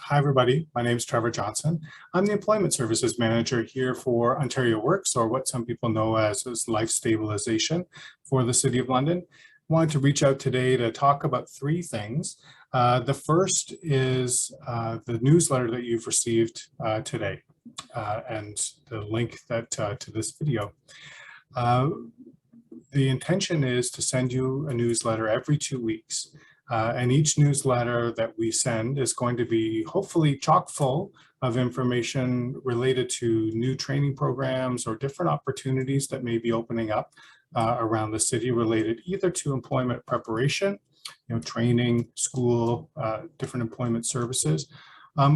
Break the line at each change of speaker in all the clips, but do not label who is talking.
Hi, everybody. My name is Trevor Johnson. I'm the Employment Services Manager here for Ontario Works, or what some people know as Life Stabilization for the City of London. I wanted to reach out today to talk about three things. The first is the newsletter that you've received today and the link that to this video. The intention is to send you a newsletter every 2 weeks. And each newsletter that we send is going to be hopefully chock full of information related to new training programs or different opportunities that may be opening up around the city related either to employment preparation, training, school, different employment services,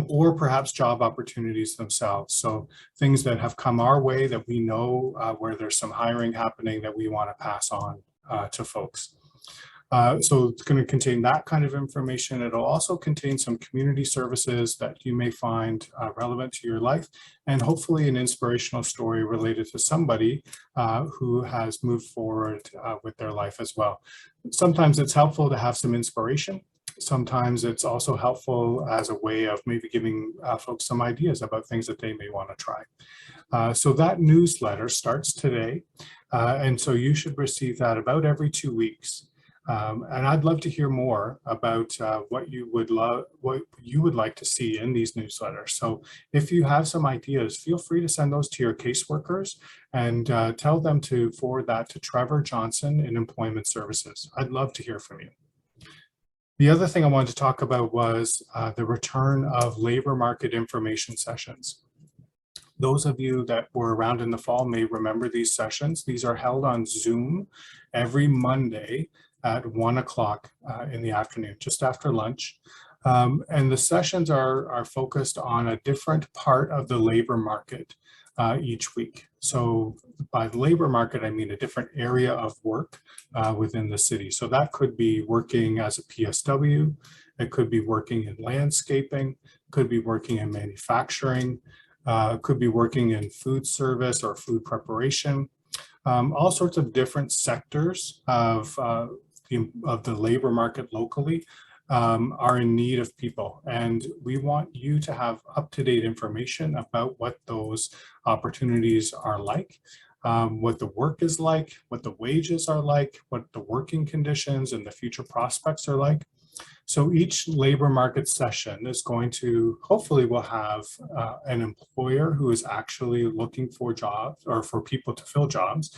or perhaps job opportunities themselves. So things that have come our way that we know where there's some hiring happening that we want to pass on to folks. So it's going to contain that kind of information. It'll also contain some community services that you may find relevant to your life, and hopefully an inspirational story related to somebody who has moved forward with their life as well. Sometimes it's helpful to have some inspiration. Sometimes it's also helpful as a way of maybe giving folks some ideas about things that they may want to try. So that newsletter starts today, and so you should receive that about every 2 weeks. And I'd love to hear more about what you would like to see in these newsletters. So if you have some ideas, feel free to send those to your caseworkers and tell them to forward that to Trevor Johnson in Employment Services. I'd love to hear from you. The other thing I wanted to talk about was the return of labor market information sessions. Those of you that were around in the fall may remember these sessions. These are held on Zoom every Monday at 1 o'clock in the afternoon, just after lunch. And the sessions are focused on a different part of the labor market each week. So by the labor market, I mean a different area of work within the city. So that could be working as a PSW, it could be working in landscaping, could be working in manufacturing, could be working in food service or food preparation. All sorts of different sectors of the labor market locally are in need of people. And we want you to have up-to-date information about what those opportunities are like, what the work is like, what the wages are like, what the working conditions and the future prospects are like. So each labor market session is going to, hopefully we'll have an employer who is actually looking for jobs or for people to fill jobs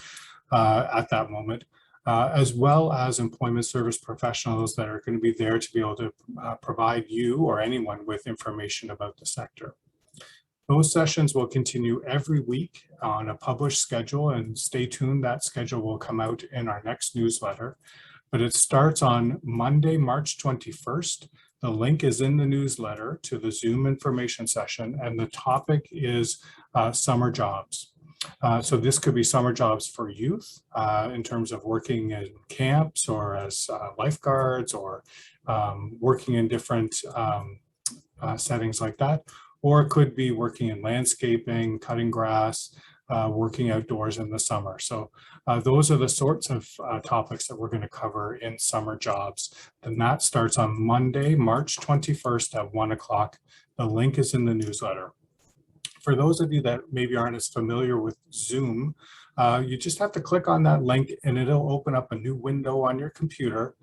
at that moment. As well as employment service professionals that are going to be there to be able to provide you or anyone with information about the sector. Those sessions will continue every week on a published schedule, and stay tuned, that schedule will come out in our next newsletter. But it starts on Monday, March 21st. The link is in the newsletter to the Zoom information session, and the topic is summer jobs. So this could be summer jobs for youth in terms of working in camps or as lifeguards or working in different settings like that. Or it could be working in landscaping, cutting grass, working outdoors in the summer. So those are the sorts of topics that we're going to cover in summer jobs. And that starts on Monday, March 21st at 1 o'clock. The link is in the newsletter. For those of you that maybe aren't as familiar with Zoom, you just have to click on that link and it'll open up a new window on your computer.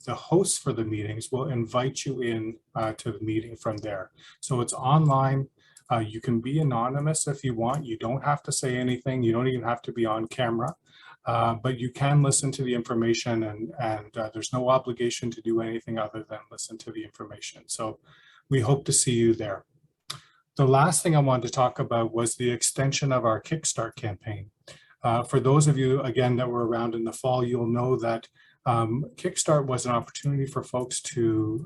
The hosts for the meetings will invite you in to the meeting from there. So it's online. You can be anonymous if you want. You don't have to say anything. You don't even have to be on camera. But you can listen to the information, and there's no obligation to do anything other than listen to the information. So we hope to see you there. The last thing I wanted to talk about was the extension of our Kickstart campaign. For those of you, again, that were around in the fall, you'll know that Kickstart was an opportunity for folks to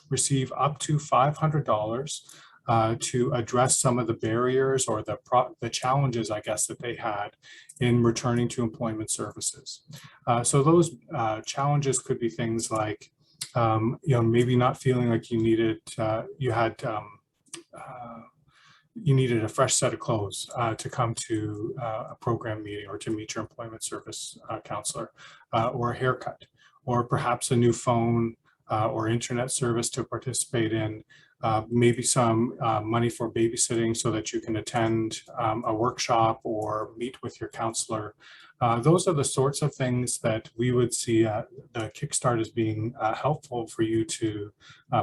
receive up to $500 to address some of the barriers or the challenges, I guess, that they had in returning to employment services. So those challenges could be things like, maybe not feeling like you needed, you needed a fresh set of clothes to come to a program meeting or to meet your employment service counselor, or a haircut, or perhaps a new phone, or internet service to participate in, maybe some money for babysitting so that you can attend a workshop or meet with your counselor. Those are the sorts of things that we would see the Kickstart as being helpful for you to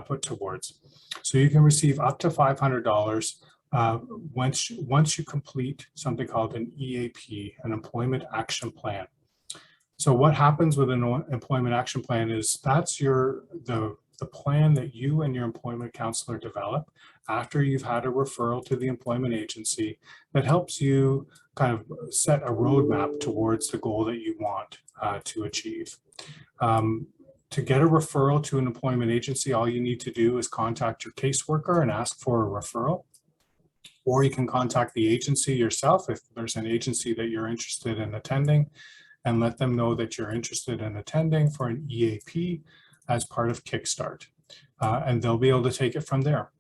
put towards. So you can receive up to $500 once you complete something called an EAP, an Employment Action Plan. So what happens with an Employment Action Plan is that's the plan that you and your employment counselor develop after you've had a referral to the employment agency that helps you kind of set a roadmap towards the goal that you want to achieve. To get a referral to an employment agency, all you need to do is contact your caseworker and ask for a referral. Or you can contact the agency yourself if there's an agency that you're interested in attending, and let them know that you're interested in attending for an EAP as part of Kickstart, and they'll be able to take it from there.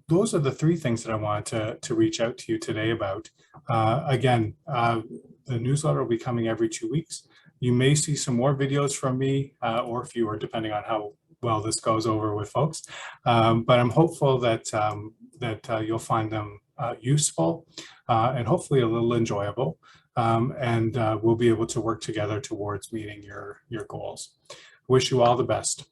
Those are the three things that I wanted to reach out to you today about. Again, the newsletter will be coming every 2 weeks. You may see some more videos from me or fewer, depending on how well this goes over with folks. But I'm hopeful that, you'll find them useful and hopefully a little enjoyable. And we'll be able to work together towards meeting your goals. Wish you all the best.